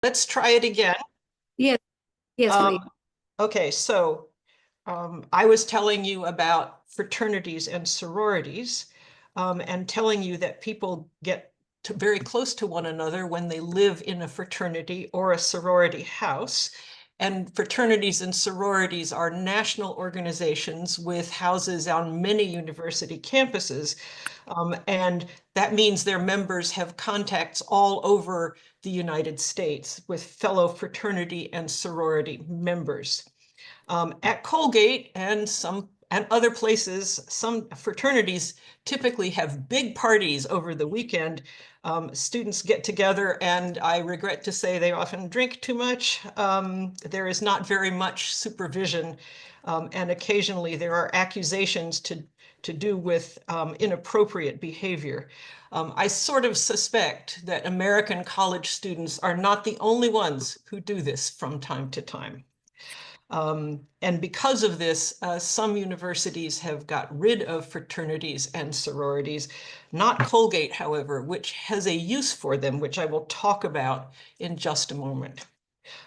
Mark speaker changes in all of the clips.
Speaker 1: Let's try it again.
Speaker 2: Yes, yes, please.
Speaker 1: Um, okay, so I was telling you about fraternities and sororities, and telling you that people get very close to one another when they live in a fraternity or a sorority house. And fraternities and sororities are national organizations with houses on many university campuses. And that means their members have contacts all over the United States with fellow fraternity and sorority members. At Colgate and other places, some fraternities typically have big parties over the weekend. Students get together, and I regret to say they often drink too much. There is not very much supervision, and occasionally there are accusations to do with inappropriate behavior. I sort of suspect that American college students are not the only ones who do this from time to time. And because of this, some universities have got rid of fraternities and sororities. Not Colgate, however, which has a use for them, which I will talk about in just a moment.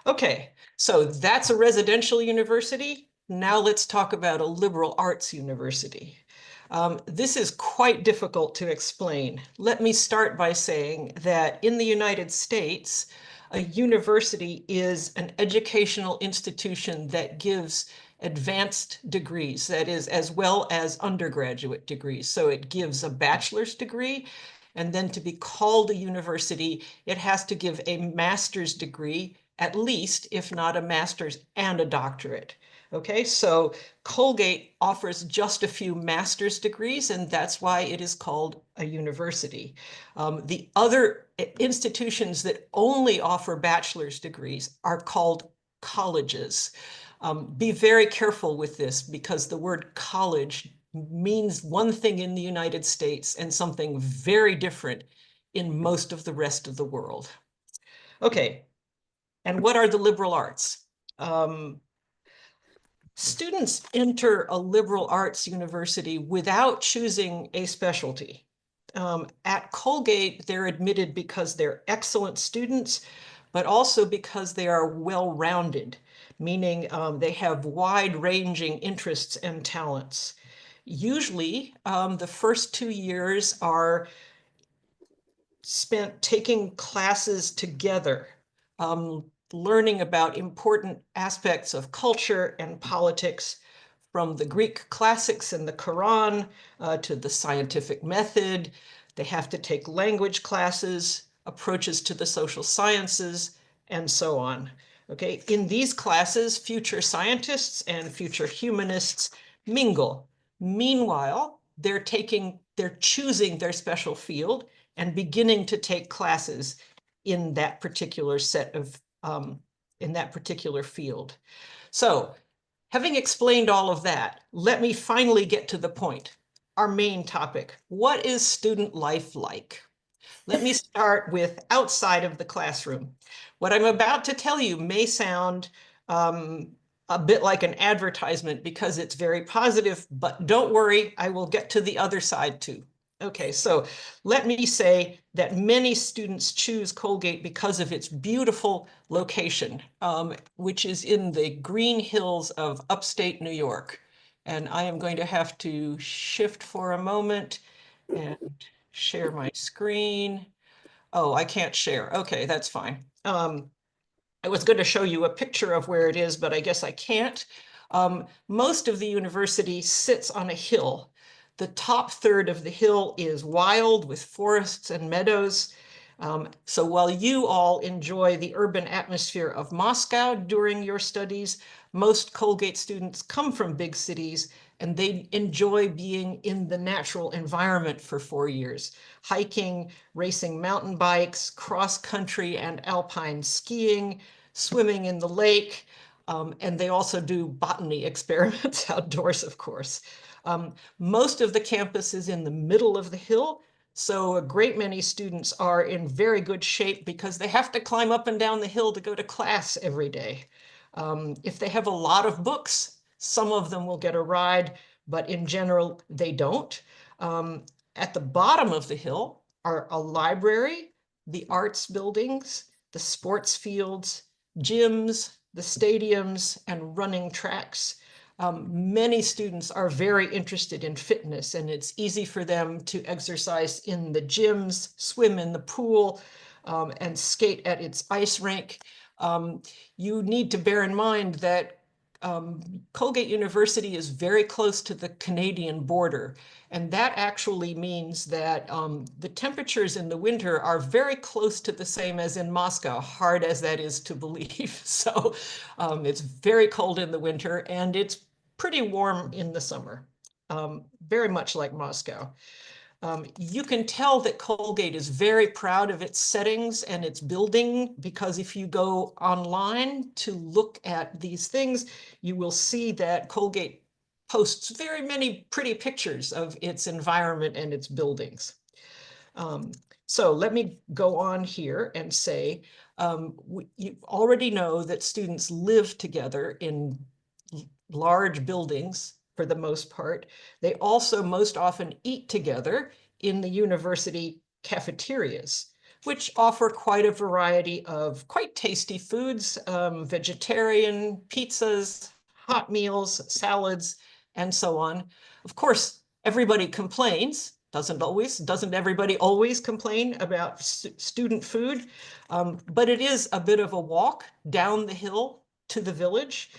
Speaker 1: Okay, so that's a residential university. Now let's talk about a liberal arts university. This is quite difficult to explain. Let me start by saying that in the United States, a university is an educational institution that gives advanced degrees, that is, as well as undergraduate degrees. So it gives a bachelor's degree, and then to be called a university, it has to give a master's degree, at least, if not a master's and a doctorate. Okay, so Colgate offers just a few master's degrees, and that's why it is called a university. The other institutions that only offer bachelor's degrees are called colleges. Be very careful with this because the word college means one thing in the United States and something very different in most of the rest of the world. Okay, and what are the liberal arts? Um, Students enter a liberal arts university without choosing a specialty. At Colgate, they're admitted because they're excellent students, but also because they are well-rounded, meaning they have wide-ranging interests and talents. Usually, the first 2 years are spent taking classes together, learning about important aspects of culture and politics, from the Greek classics and the Quran to the scientific method. They have to take language classes, approaches to the social sciences, and so on. Okay, in these classes, future scientists and future humanists mingle. Meanwhile, they're choosing their special field and beginning to take classes in that particular set of, in that particular field. So, having explained all of that, let me finally get to the point. Our main topic. What is student life like? Let me start with outside of the classroom. What I'm about to tell you may sound a bit like an advertisement because it's very positive, but don't worry, I will get to the other side too. Okay, so let me say that many students choose Colgate because of its beautiful location, which is in the green hills of upstate New York. And I am going to have to shift for a moment and share my screen. Oh, I can't share. Okay, that's fine. I was going to show you a picture of where it is, but I guess I can't. Most of the university sits on a hill. The top third of the hill is wild with forests and meadows. So while you all enjoy the urban atmosphere of Moscow during your studies, most Colgate students come from big cities and they enjoy being in the natural environment for 4 years, hiking, racing mountain bikes, cross country and alpine skiing, swimming in the lake, and they also do botany experiments outdoors, of course. Most of the campus is in the middle of the hill, so a great many students are in very good shape because they have to climb up and down the hill to go to class every day. If they have a lot of books, some of them will get a ride, but in general, they don't. At the bottom of the hill are a library, the arts buildings, the sports fields, gyms, the stadiums, and running tracks. Many students are very interested in fitness, and it's easy for them to exercise in the gyms, swim in the pool, and skate at its ice rink. You need to bear in mind that Colgate University is very close to the Canadian border. And that actually means that the temperatures in the winter are very close to the same as in Moscow, hard as that is to believe. So it's very cold in the winter and it's pretty warm in the summer, very much like Moscow. You can tell that Colgate is very proud of its settings and its building, because if you go online to look at these things, you will see that Colgate posts very many pretty pictures of its environment and its buildings. So let me go on here and say, you already know that students live together in large buildings for the most part. They also most often eat together in the university cafeterias, which offer quite a variety of quite tasty foods, vegetarian pizzas, hot meals, salads, and so on. Of course, everybody complains. Doesn't everybody always complain about student food? But it is a bit of a walk down the hill to the village,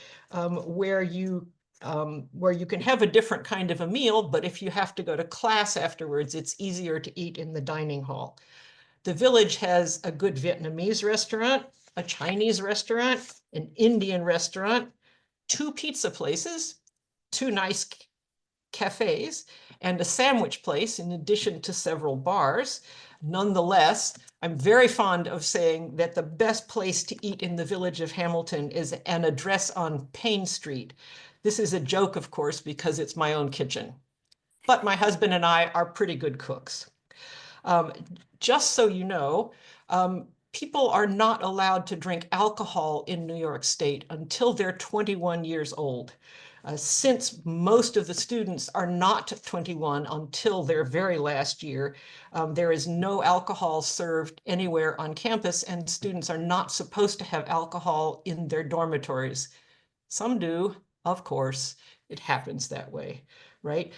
Speaker 1: where you can have a different kind of a meal, but if you have to go to class afterwards, it's easier to eat in the dining hall. The village has a good Vietnamese restaurant, a Chinese restaurant, an Indian restaurant, 2 pizza places, 2 nice cafes, and a sandwich place, in addition to several bars. Nonetheless, I'm very fond of saying that the best place to eat in the village of Hamilton is an address on Payne Street. This is a joke, of course, because it's my own kitchen. But my husband and I are pretty good cooks. Just so you know, people are not allowed to drink alcohol in New York State until they're 21 years old. Since most of the students are not 21 until their very last year, there is no alcohol served anywhere on campus, and students are not supposed to have alcohol in their dormitories. Some do, of course. It happens that way, right?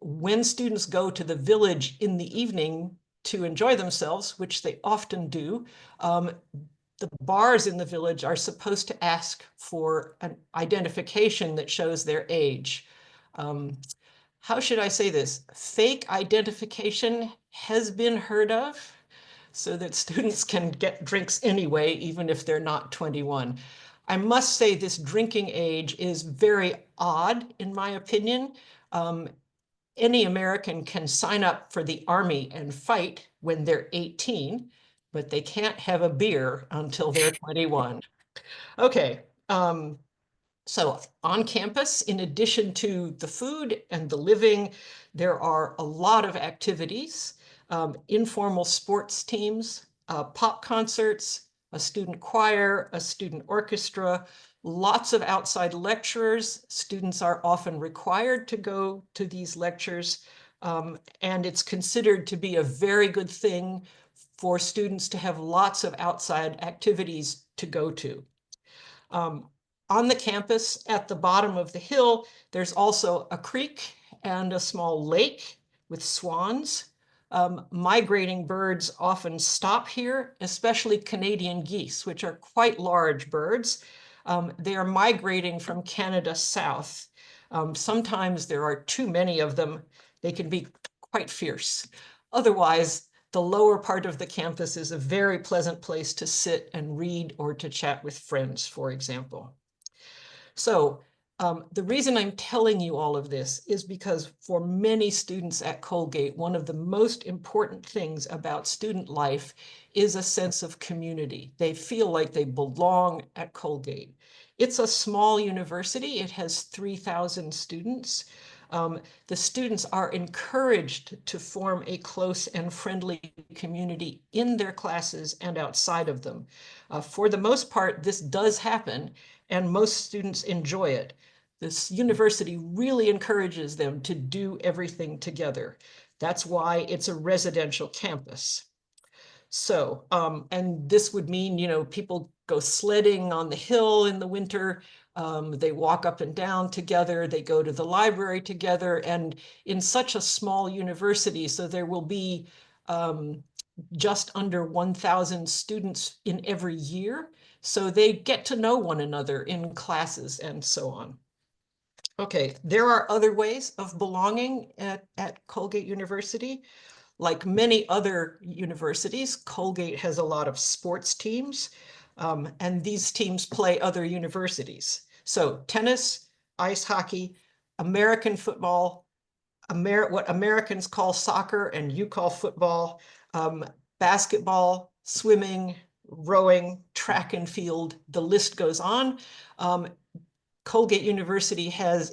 Speaker 1: When students go to the village in the evening to enjoy themselves, which they often do, the bars in the village are supposed to ask for an identification that shows their age. How should I say this? Fake identification has been heard of, so that students can get drinks anyway, even if they're not 21. I must say this drinking age is very odd, in my opinion. Any American can sign up for the Army and fight when they're 18, but they can't have a beer until they're 21. Okay, so on campus, in addition to the food and the living, there are a lot of activities, informal sports teams, pop concerts, a student choir, a student orchestra, lots of outside lecturers. Students are often required to go to these lectures, and it's considered to be a very good thing for students to have lots of outside activities to go to. On the campus, at the bottom of the hill, there's also a creek and a small lake with swans. Migrating birds often stop here, especially Canadian geese, which are quite large birds. They are migrating from Canada south. Sometimes there are too many of them. They can be quite fierce. Otherwise, the lower part of the campus is a very pleasant place to sit and read or to chat with friends, for example. So the reason I'm telling you all of this is because for many students at Colgate, one of the most important things about student life is a sense of community. They feel like they belong at Colgate. It's a small university. It has 3,000 students. The students are encouraged to form a close and friendly community in their classes and outside of them. For the most part, this does happen, and most students enjoy it. This university really encourages them to do everything together. That's why it's a residential campus. So, and this would mean, people go sledding on the hill in the winter. They walk up and down together. They go to the library together. And in such a small university, so there will be just under 1,000 students in every year. So they get to know one another in classes and so on. Okay, there are other ways of belonging at Colgate University. Like many other universities, Colgate has a lot of sports teams, and these teams play other universities. So tennis, ice hockey, American football, what Americans call soccer and you call football, basketball, swimming, rowing, track and field, the list goes on. Colgate University has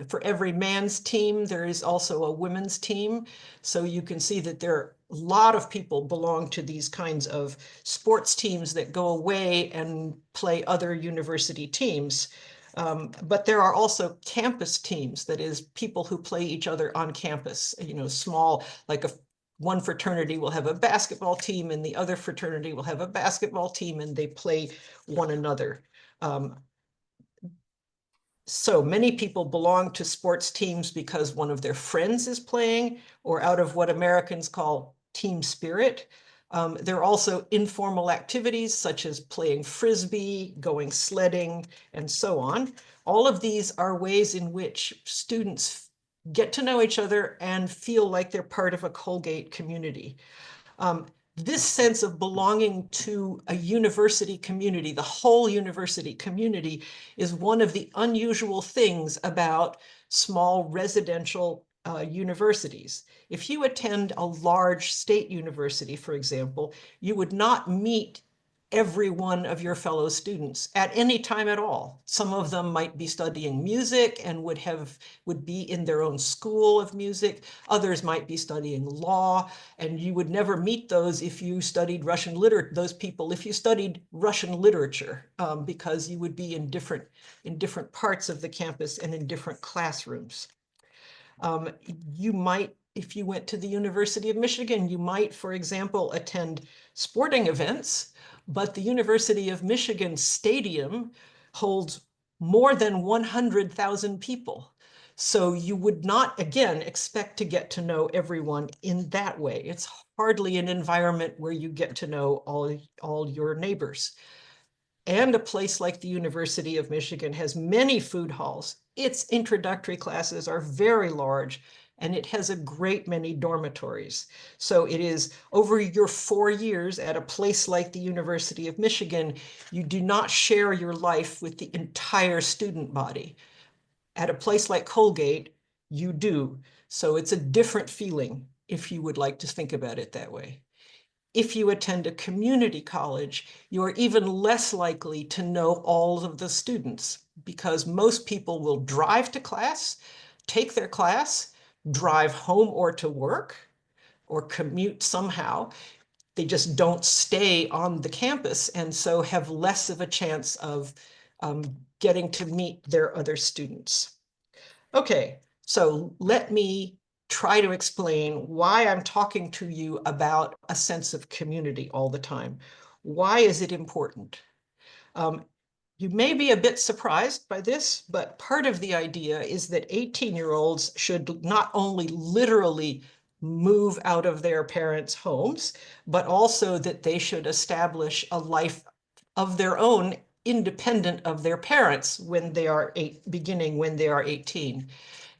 Speaker 1: for every man's team, there is also a women's team. So you can see that there are a lot of people belong to these kinds of sports teams that go away and play other university teams. But there are also campus teams, that is, people who play each other on campus, small, like one fraternity will have a basketball team and the other fraternity will have a basketball team and they play one another. So many people belong to sports teams because one of their friends is playing or out of what Americans call team spirit. There are also informal activities such as playing frisbee, going sledding, and so on. All of these are ways in which students get to know each other and feel like they're part of a Colgate community. This sense of belonging to a university community, the whole university community, is one of the unusual things about small residential universities. If you attend a large state university, for example, you would not meet every one of your fellow students at any time at all. Some of them might be studying music and would be in their own school of music. Others might be studying law, and you would never meet those if you studied Russian literature, those people if you studied Russian literature, because you would be in different parts of the campus and in different classrooms. You might, if you went to the University of Michigan, you might, for example, attend sporting events, but the University of Michigan Stadium holds more than 100,000 people. So you would not, again, expect to get to know everyone in that way. It's hardly an environment where you get to know all your neighbors. And a place like the University of Michigan has many food halls. Its introductory classes are very large, and it has a great many dormitories. So it is over your 4 years at a place like the University of Michigan, you do not share your life with the entire student body. At a place like Colgate, you do. So it's a different feeling, if you would like to think about it that way. If you attend a community college, you are even less likely to know all of the students because most people will drive to class, take their class, drive home or to work, or commute somehow. They just don't stay on the campus and so have less of a chance of getting to meet their other students. Okay, so let me try to explain why I'm talking to you about a sense of community all the time. Why is it important? You may be a bit surprised by this, but part of the idea is that 18-year-olds should not only literally move out of their parents' homes, but also that they should establish a life of their own independent of their parents when they are beginning when they are 18.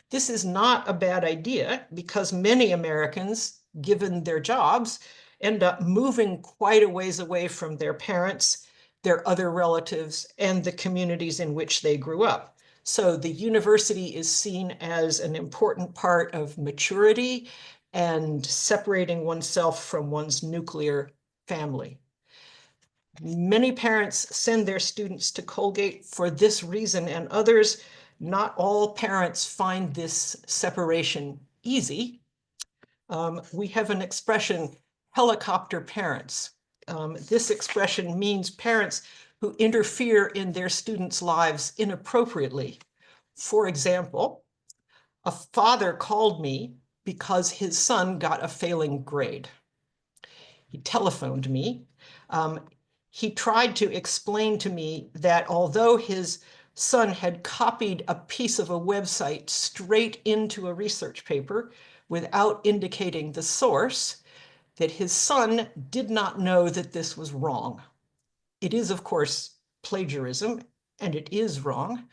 Speaker 1: This is not a bad idea because many Americans, given their jobs, end up moving quite a ways away from their parents, their other relatives, and the communities in which they grew up. So the university is seen as an important part of maturity and separating oneself from one's nuclear family. Many parents send their students to Colgate for this reason, and others, not all parents find this separation easy. We have an expression, helicopter parents. This expression means parents who interfere in their students' lives inappropriately. For example, a father called me because his son got a failing grade. he telephoned me. He tried to explain to me that although his son had copied a piece of a website straight into a research paper without indicating the source, that his son did not know that this was wrong. It is, of course, plagiarism, and it is wrong.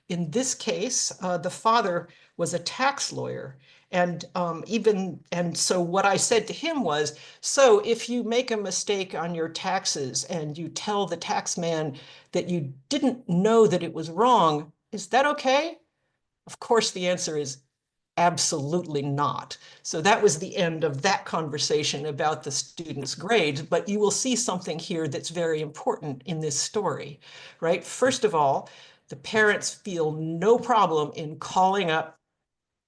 Speaker 1: In this case, the father was a tax lawyer. And so what I said to him was, so if you make a mistake on your taxes and you tell the tax man that you didn't know that it was wrong, is that okay? Of course, the answer is absolutely not. So that was the end of that conversation about the students' grades, but you will see something here that's very important in this story, right? First of all, the parents feel no problem in calling up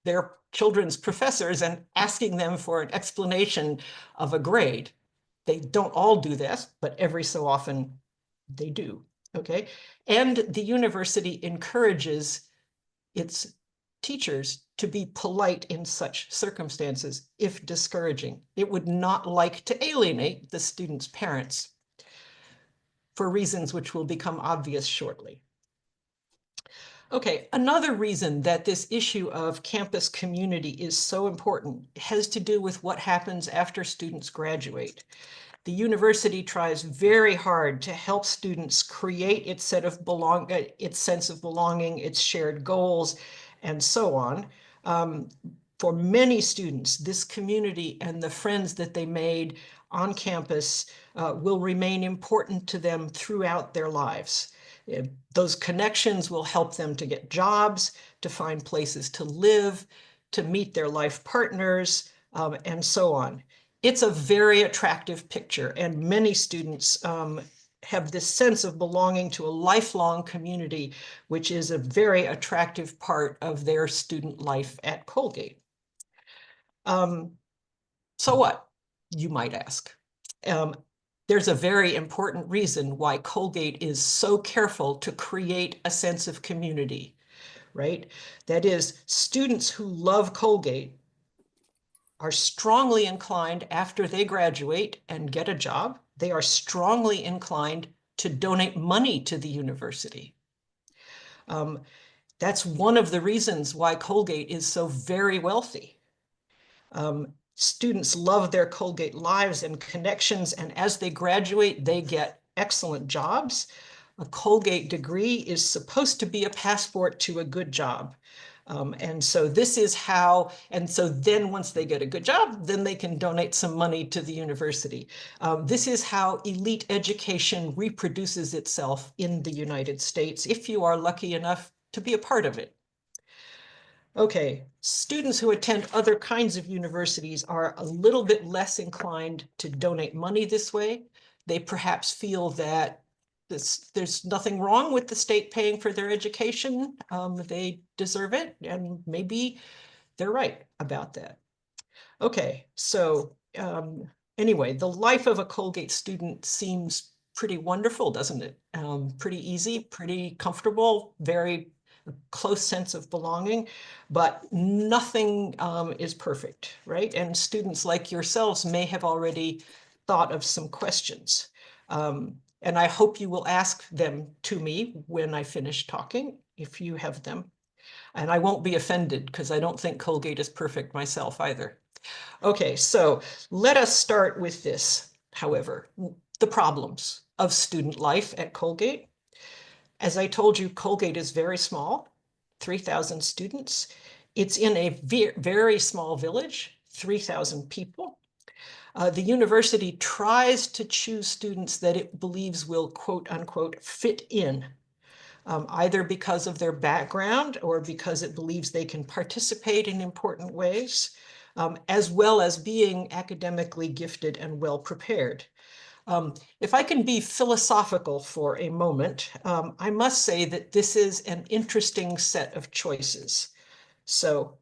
Speaker 1: their children's professors and asking them for an explanation of a grade. They don't all do this, but every so often they do, okay? And the university encourages its teachers to be polite in such circumstances, if discouraging. It would not like to alienate the students' parents for reasons which will become obvious shortly. Okay, another reason that this issue of campus community is so important has to do with what happens after students graduate. The university tries very hard to help students create its sense of belonging, its shared goals, and so on. For many students, this community and the friends that they made on campus will remain important to them throughout their lives. Those connections will help them to get jobs, to find places to live, to meet their life partners, and so on. It's a very attractive picture, and many students have this sense of belonging to a lifelong community, which is a very attractive part of their student life at Colgate. So what, you might ask? There's a very important reason why Colgate is so careful to create a sense of community, right? That is, students who love Colgate are strongly inclined after they graduate and get a job, they are strongly inclined to donate money to the university. That's one of the reasons why Colgate is so very wealthy. Students love their Colgate lives and connections, and as they graduate, they get excellent jobs. A Colgate degree is supposed to be a passport to a good job. And so this is how, and so then once they get a good job, then they can donate some money to the university. This is how elite education reproduces itself in the United States, if you are lucky enough to be a part of it. Okay, students who attend other kinds of universities are a little bit less inclined to donate money this way. They perhaps feel that there's nothing wrong with the state paying for their education. They deserve it, and maybe they're right about that. Okay, so anyway, the life of a Colgate student seems pretty wonderful, doesn't it? Pretty easy, pretty comfortable, very close sense of belonging, but nothing is perfect, right? And students like yourselves may have already thought of some questions. And I hope you will ask them to me when I finish talking, if you have them. And I won't be offended because I don't think Colgate is perfect myself either. Okay, so let us start with this, however, the problems of student life at Colgate. As I told you, Colgate is very small, 3,000 students. It's in a very small village, 3,000 people. The university tries to choose students that it believes will, quote unquote, fit in, either because of their background or because it believes they can participate in important ways, as well as being academically gifted and well prepared. If I can be philosophical for a moment, I must say that this is an interesting set of choices. So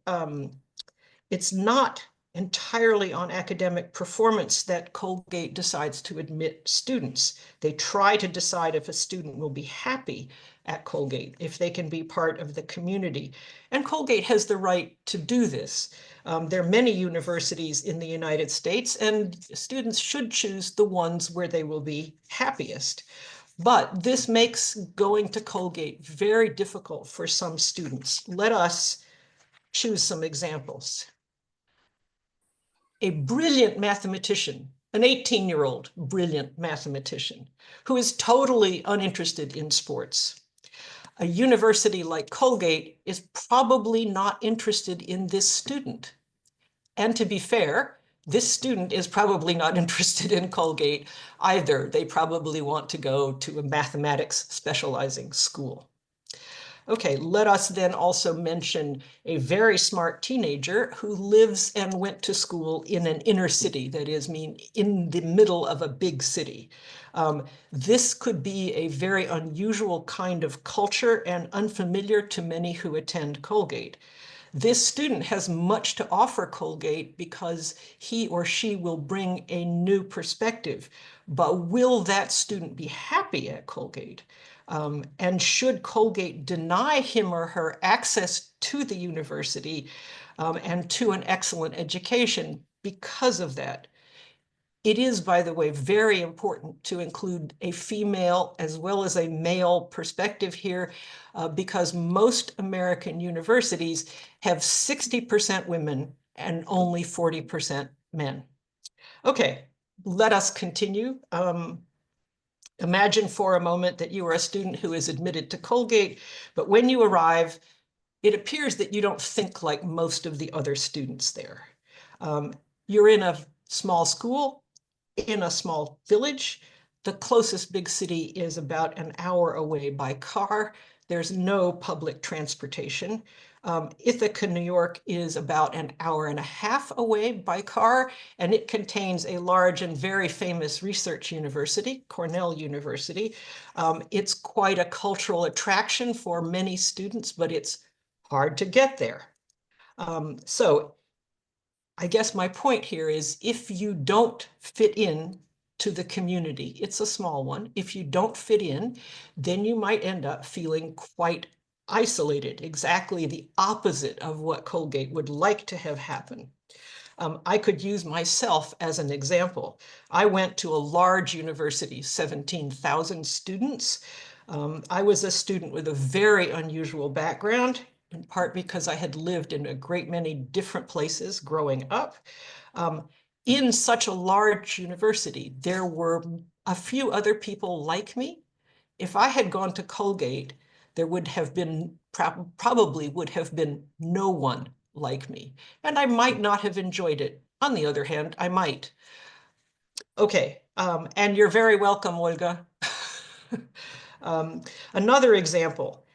Speaker 1: it's not entirely on academic performance that Colgate decides to admit students. They try to decide if a student will be happy at Colgate, if they can be part of the community. And Colgate has the right to do this. There are many universities in the United States, and students should choose the ones where they will be happiest. But this makes going to Colgate very difficult for some students. Let us choose some examples. A brilliant mathematician, an 18-year-old brilliant mathematician who is totally uninterested in sports. A university like Colgate is probably not interested in this student. And to be fair, this student is probably not interested in Colgate either. They probably want to go to a mathematics specializing school. Okay, let us then also mention a very smart teenager who lives and went to school in an inner city, that is, in the middle of a big city. This could be a very unusual kind of culture and unfamiliar to many who attend Colgate. This student has much to offer Colgate because he or she will bring a new perspective. But will that student be happy at Colgate? And should Colgate deny him or her access to the university and to an excellent education because of that? It is, by the way, very important to include a female as well as a male perspective here, because most American universities have 60% women and only 40% men. Okay, let us continue. Imagine for a moment that you are a student who is admitted to Colgate, but when you arrive, it appears that you don't think like most of the other students there. You're in a small school, in a small village. The closest big city is about an hour away by car. There's no public transportation. Ithaca, New York is about an hour and a half away by car, and it contains a large and very famous research university, Cornell University. It's quite a cultural attraction for many students, but it's hard to get there. So I guess my point here is if you don't fit in to the community, it's a small one. If you don't fit in, then you might end up feeling quite isolated, exactly the opposite of what Colgate would like to have happen. I could use myself as an example. I went to a large university, 17,000 students. I was a student with a very unusual background, in part because I had lived in a great many different places growing up. In such a large university, there were a few other people like me. If I had gone to Colgate, there would have been, probably would have been no one like me. And I might not have enjoyed it. On the other hand, I might. Okay, and you're very welcome, Olga. Another example,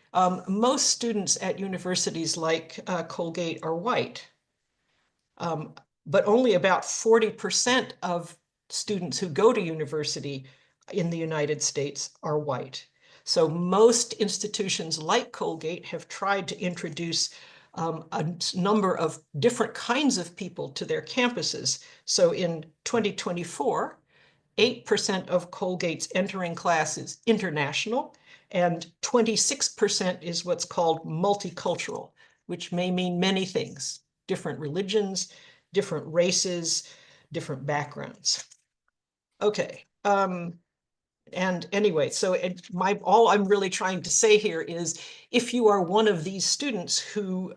Speaker 1: most students at universities like Colgate are white, but only about 40% of students who go to university in the United States are white. So most institutions like Colgate have tried to introduce a number of different kinds of people to their campuses. So in 2024, 8% of Colgate's entering class is international, and 26% is what's called multicultural, which may mean many things: different religions, different races, different backgrounds. Okay. And anyway, so all I'm really trying to say here is, if you are one of these students who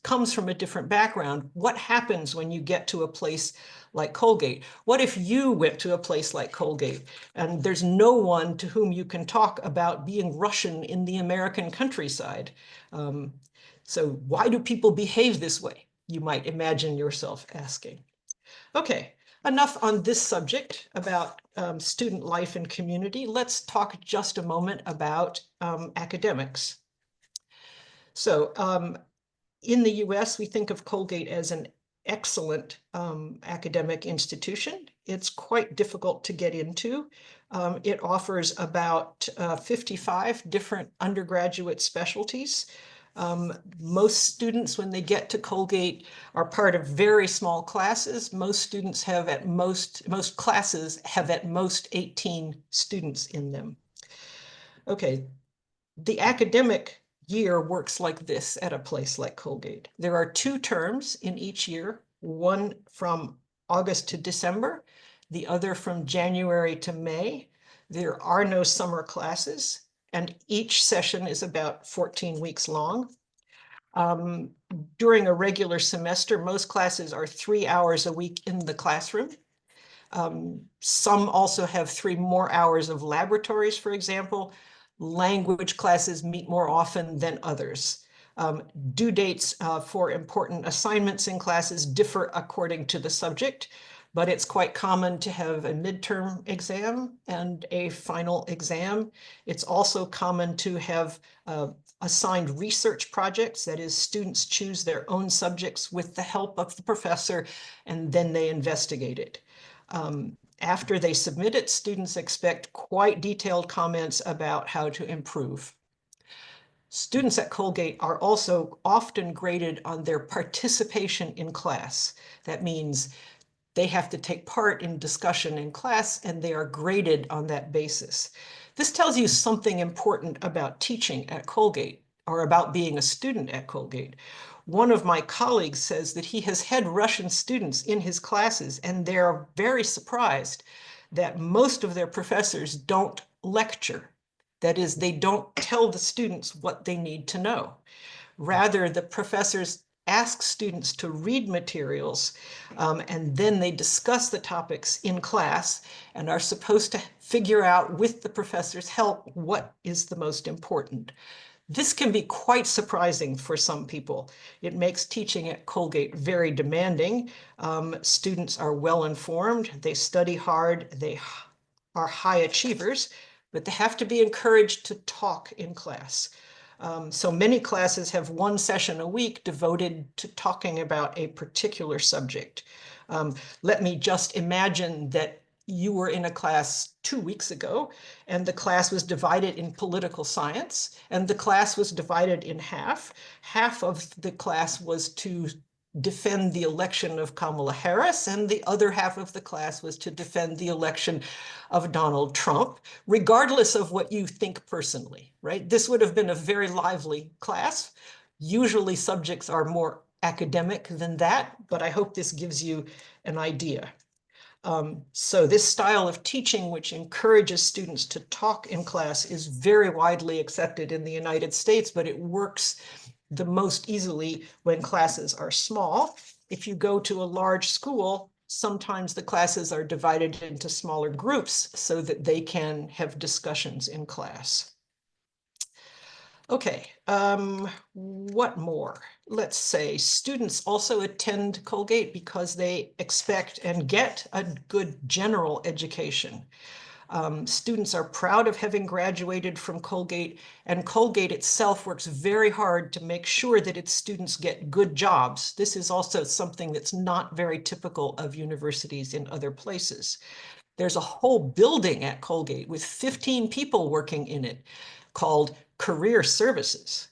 Speaker 1: comes from a different background, what happens when you get to a place like Colgate? What if you went to a place like Colgate and there's no one to whom you can talk about being Russian in the American countryside? So why do people behave this way? You might imagine yourself asking. Okay, enough on this subject about student life and community. Let's talk just a moment about academics. So in the US, we think of Colgate as an excellent academic institution. It's quite difficult to get into. It offers about 55 different undergraduate specialties. Most students, when they get to Colgate, are part of very small classes. Most classes have at most 18 students in them. Okay, the academic year works like this at a place like Colgate. There are 2 terms in each year, one from August to December, the other from January to May. There are no summer classes, and each session is about 14 weeks long. During a regular semester, most classes are 3 hours a week in the classroom. Some also have 3 more hours of laboratories, for example. Language classes meet more often than others. Due dates for important assignments in classes differ according to the subject, but it's quite common to have a midterm exam and a final exam. It's also common to have assigned research projects. That is, students choose their own subjects with the help of the professor, and then they investigate it. After they submit it, students expect quite detailed comments about how to improve. Students at Colgate are also often graded on their participation in class. That means they have to take part in discussion in class, and they are graded on that basis. This tells you something important about teaching at Colgate, or about being a student at Colgate. One of my colleagues says that he has had Russian students in his classes, and they're very surprised that most of their professors don't lecture. That is, they don't tell the students what they need to know. Rather, the professors ask students to read materials, and then they discuss the topics in class and are supposed to figure out, with the professor's help, what is the most important. This can be quite surprising for some people. It makes teaching at Colgate very demanding. Students are well informed, they study hard, they are high achievers, but they have to be encouraged to talk in class. So many classes have 1 session a week devoted to talking about a particular subject. Let me just imagine that you were in a class 2 weeks ago, and the class was divided in political science, and the class was divided in half. Half of the class was to defend the election of Kamala Harris, and the other half of the class was to defend the election of Donald Trump, regardless of what you think personally, right? This would have been a very lively class. Usually subjects are more academic than that, but I hope this gives you an idea. So this style of teaching, which encourages students to talk in class, is very widely accepted in the United States, but it works the most easily when classes are small. If you go to a large school, sometimes the classes are divided into smaller groups so that they can have discussions in class. Okay, what more? Let's say students also attend Colgate because they expect and get a good general education. Students are proud of having graduated from Colgate, and Colgate itself works very hard to make sure that its students get good jobs. This is also something that's not very typical of universities in other places. There's a whole building at Colgate with 15 people working in it called Career Services,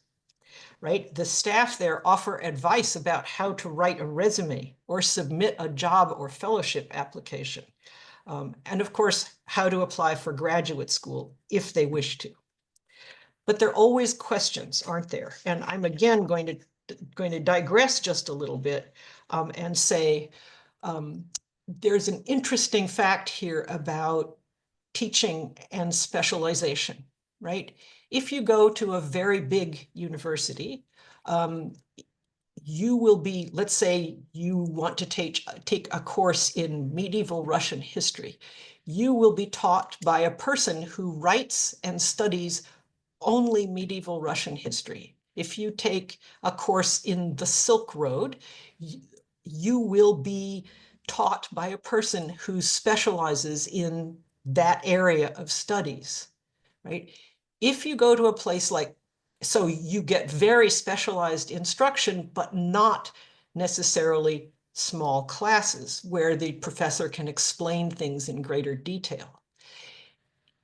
Speaker 1: right? The staff there offer advice about how to write a resume or submit a job or fellowship application. And of course, how to apply for graduate school if they wish to. But there are always questions, aren't there? And I'm again going to digress just a little bit and say there's an interesting fact here about teaching and specialization, right? If you go to a very big university, you will be, let's say you want to take a course in medieval Russian history. You will be taught by a person who writes and studies only medieval Russian history. If you take a course in the Silk Road, you will be taught by a person who specializes in that area of studies, right? If you go to a place like, so you get very specialized instruction, but not necessarily small classes where the professor can explain things in greater detail.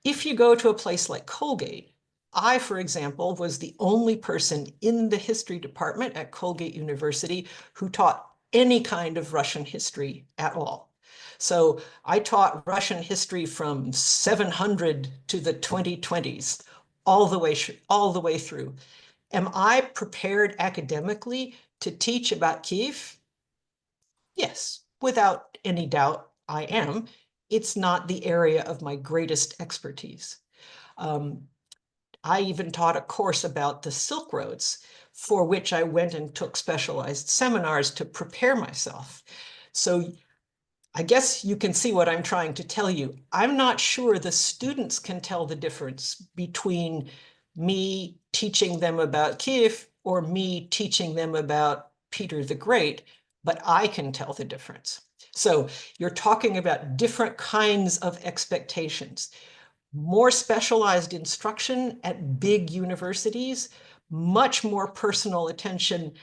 Speaker 1: If you go to a place like Colgate, I, for example, was the only person in the history department at Colgate University who taught any kind of Russian history at all. So I taught Russian history from 700 to the 2020s, all the way through. Am I prepared academically to teach about Kiev? Yes, without any doubt, I am. It's not the area of my greatest expertise. I even taught a course about the Silk Roads, for which I went and took specialized seminars to prepare myself. So I guess you can see what I'm trying to tell you. I'm not sure the students can tell the difference between me teaching them about Kiev or me teaching them about Peter the Great, but I can tell the difference. So you're talking about different kinds of expectations. More specialized instruction at big universities, much more personal attention,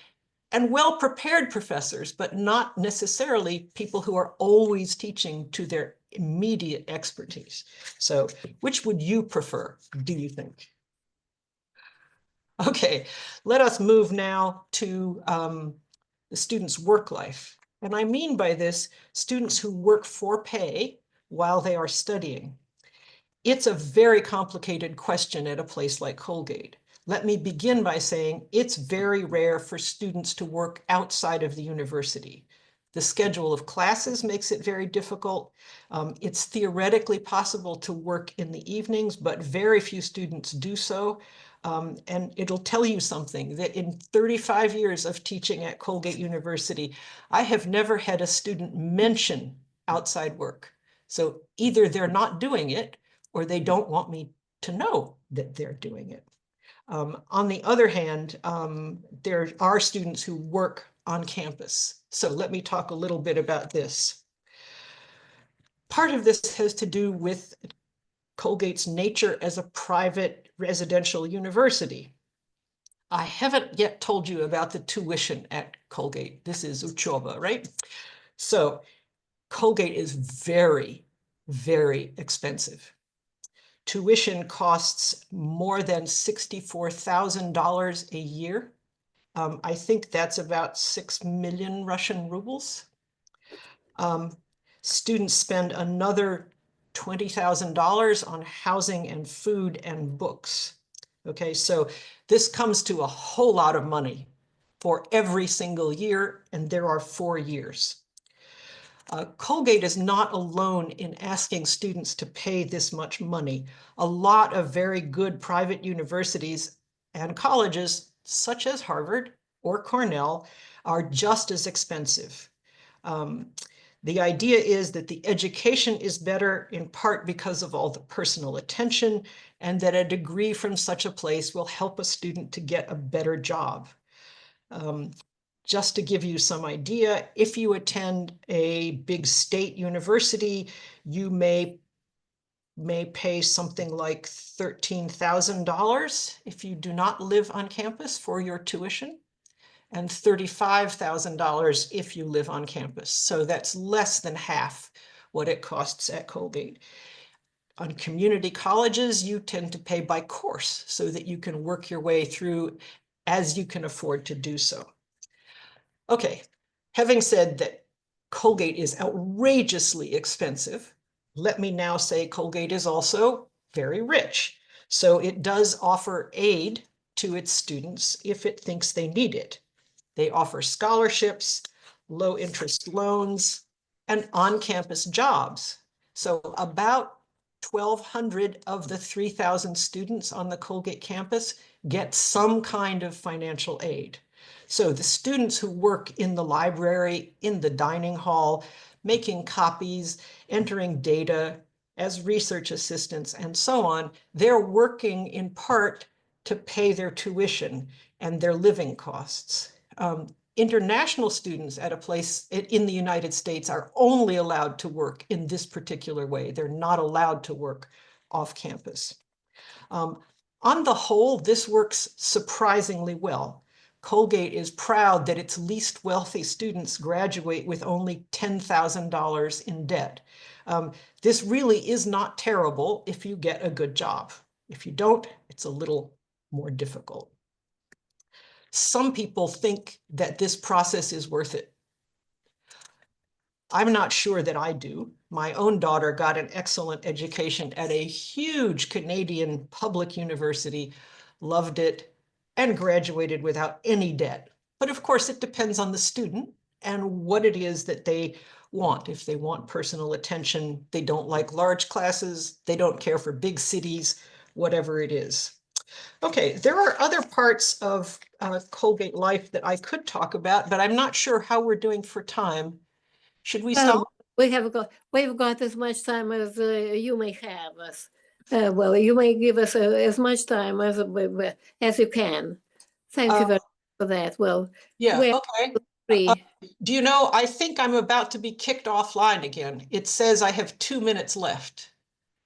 Speaker 1: and well-prepared professors, but not necessarily people who are always teaching to their immediate expertise. So which would you prefer, do you think? Okay, let us move now to the students' work life. And I mean by this, students who work for pay while they are studying. It's a very complicated question at a place like Colgate. Let me begin by saying it's very rare for students to work outside of the university. The schedule of classes makes it very difficult. It's theoretically possible to work in the evenings, but very few students do so. And it'll tell you something, that in 35 years of teaching at Colgate University, I have never had a student mention outside work. So either they're not doing it, or they don't want me to know that they're doing it. On the other hand, there are students who work on campus. So let me talk a little bit about this. Part of this has to do with Colgate's nature as a private residential university. I haven't yet told you about the tuition at Colgate. This is uchoba, right? So Colgate is very, very expensive. Tuition costs more than $64,000 a year. I think that's about 6 million Russian rubles. Students spend another $20,000 on housing and food and books. Okay, so this comes to a whole lot of money for every single year, and there are 4 years. Colgate is not alone in asking students to pay this much money. A lot of very good private universities and colleges, such as Harvard or Cornell, are just as expensive. The idea is that the education is better in part because of all the personal attention, and that a degree from such a place will help a student to get a better job. Just to give you some idea, if you attend a big state university, you may pay something like $13,000 if you do not live on campus for your tuition, and $35,000 if you live on campus. So that's less than half what it costs at Colgate. On community colleges, you tend to pay by course so that you can work your way through as you can afford to do so. Okay, having said that Colgate is outrageously expensive, let me now say Colgate is also very rich. So it does offer aid to its students if it thinks they need it. They offer scholarships, low interest loans, and on-campus jobs. So about 1,200 of the 3,000 students on the Colgate campus get some kind of financial aid. So the students who work in the library, in the dining hall, making copies, entering data as research assistants, and so on, they're working in part to pay their tuition and their living costs. International students at a place in the United States are only allowed to work in this particular way. They're not allowed to work off campus. On the whole, this works surprisingly well. Colgate is proud that its least wealthy students graduate with only $10,000 in debt. This really is not terrible if you get a good job. If you don't, it's a little more difficult. Some people think that this process is worth it. I'm not sure that I do. My own daughter got an excellent education at a huge Canadian public university, loved it, and graduated without any debt. But of course, it depends on the student and what it is that they want. If they want personal attention, they don't like large classes, they don't care for big cities, whatever it is. Okay, there are other parts of Colgate life that I could talk about, but I'm not sure how we're doing for time. Should we stop?
Speaker 2: We've got as much time as you may have us. Well, you may give us as much time as you can. Thank you very much for that. Well,
Speaker 1: Yeah,
Speaker 2: we're
Speaker 1: okay.
Speaker 2: free.
Speaker 1: Do you know, I think I'm about to be kicked offline again. It says I have 2 minutes left.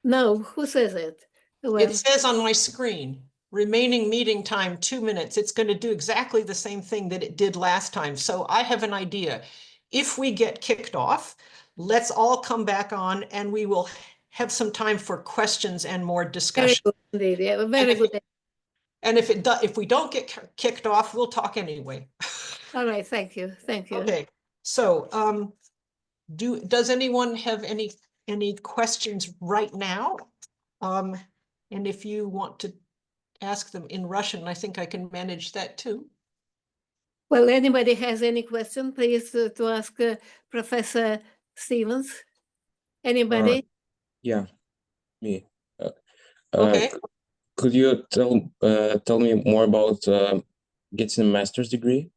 Speaker 2: No, who says it?
Speaker 1: It
Speaker 2: Well,
Speaker 1: says on my screen, remaining meeting time 2 minutes. It's going to do exactly the same thing that it did last time. So I have an idea. If we get kicked off, let's all come back on and we will have some time for questions and more
Speaker 2: very
Speaker 1: discussion.
Speaker 2: good indeed. Yeah,
Speaker 1: And
Speaker 2: very
Speaker 1: if,
Speaker 2: good.
Speaker 1: and if we don't get kicked off, we'll talk anyway.
Speaker 2: All right, thank you. Thank you.
Speaker 1: Okay, so does anyone have any questions right now? And if you want to ask them in Russian, I think I can manage that too.
Speaker 2: Well, anybody has any question, please to ask Professor Stevens. Anybody?
Speaker 3: Yeah, me.
Speaker 1: Okay.
Speaker 3: Could you tell me more about getting a master's degree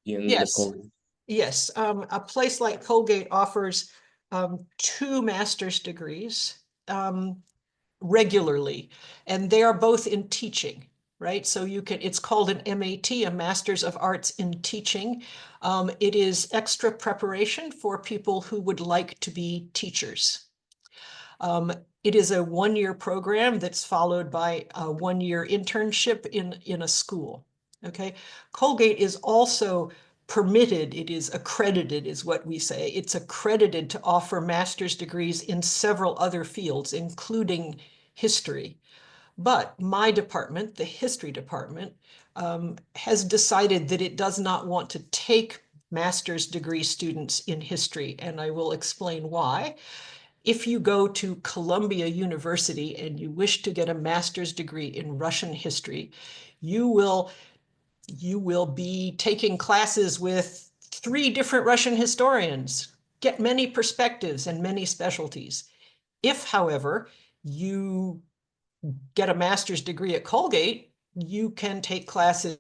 Speaker 3: in the
Speaker 1: Yes.
Speaker 3: college?
Speaker 1: Yes, a place like Colgate offers 2 master's degrees regularly, and they are both in teaching, right? So it's called an MAT, a Master's of Arts in Teaching. It is extra preparation for people who would like to be teachers. It is a 1-year program that's followed by a 1-year internship in a school. Okay, Colgate is also permitted, it is accredited, is what we say. It's accredited to offer master's degrees in several other fields, including history. But my department, the history department, has decided that it does not want to take master's degree students in history, and I will explain why. If you go to Columbia University and you wish to get a master's degree in Russian history, you will be taking classes with 3 different Russian historians, get many perspectives and many specialties. If, however, you get a master's degree at Colgate, you can take classes